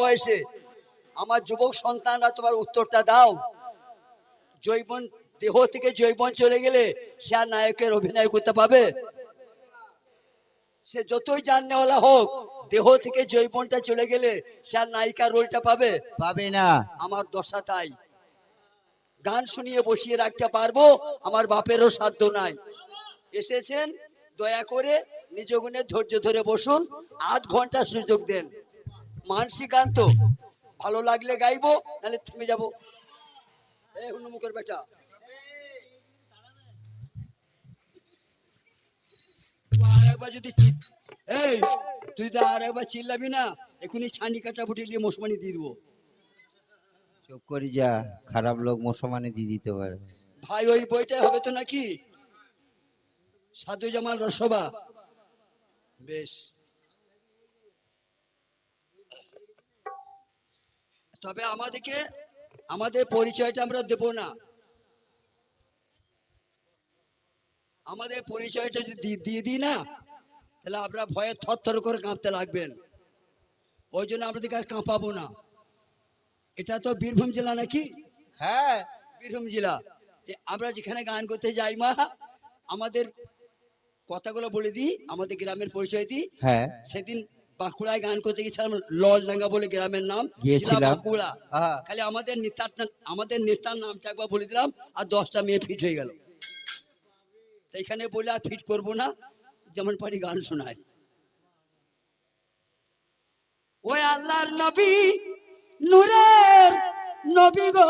বয়সে আমার যুবক সন্তানরা তোমার উত্তরটা দাও। জৈবন দেহ থেকে জৈবন চলে গেলে সে আর নায়কের অভিনয় করতে পাবে? সে যতই জাননেওয়ালা হোক, দেহ থেকে জৈবনটা চলে গেলে সে আর নায়িকার রোলটা পাবে? পাবে না। আমার দশা তাই। গান শুনিয়ে বসিয়ে রাখতে পারবো, আমার বাপেরও সাধ্য নাই। এসেছেন, দয়া করে নিজ গুণে ধৈর্য ধরে বসুন, আধ ঘন্টা সুযোগ দেন। মানসিক গান তো, ভালো লাগলে গাইবো, নাহলে থেমে যাবো। এই হুনুমুখের বেটা, আর একবার যদি এই তুই তো আর একবার চিল্লাবি না, এখনই ছানি কাটা ফুটি দিয়ে মশমানি দিয়ে দিবো। চুপ করি যা, খারাপ লোক মুসলমানে দিয়ে দিতে পারে। ভাই ওই বইটাই হবে তো নাকি? সাধু জামাল রসবা, বেশ। তবে আমাদের পরিচয়টা আমরা দেব না। আমাদের পরিচয়টা যদি দিয়ে দিই না, তাহলে আপনারা ভয়ে থরথর করে কাঁপতে লাগবেন। ওই জন্য আপনাদেরকে আর কাঁপাবো না। এটা তো বীরভূম জেলা নাকি? হ্যাঁ, বীরভূম জেলা। আমরা যেখানে গান করতে যাই মা, আমাদের কথাগুলো বলে দিই, আমাদের গ্রামের পরিচয় দিই। হ্যাঁ, সেদিন বাঁকুড়ায় গান করতে গেছিলাম, ললডাঙ্গা বলে গ্রামের নাম, গিয়েছিলাম। বাঁকুড়া। হ্যাঁ। খালি আমাদের নেতার নামটা একবার বলে দিলাম, আর 10টা মেয়ে ফিট হয়ে গেল। তো এখানে বলে আর ফিট করবো না, যেমন পারি গান শোনায়। ওই আল্লাহর নবী, নূরের নবী গো,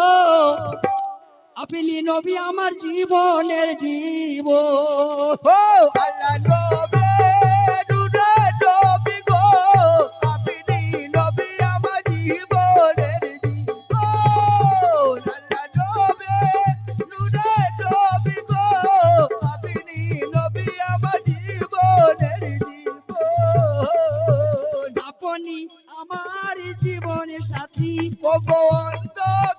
আপনি নবী আমার জীবনের জীবন। ও আল্লাহ নবী, নূরের নবী গো, আপনি নবী আমার জীবনের জীবন। আল্লাহ নবী, নূরের নবী গো, আপনি নবী আমার জীবনের জীবন। আপনি আমার জীবনের সাথী, ও গো অন্তর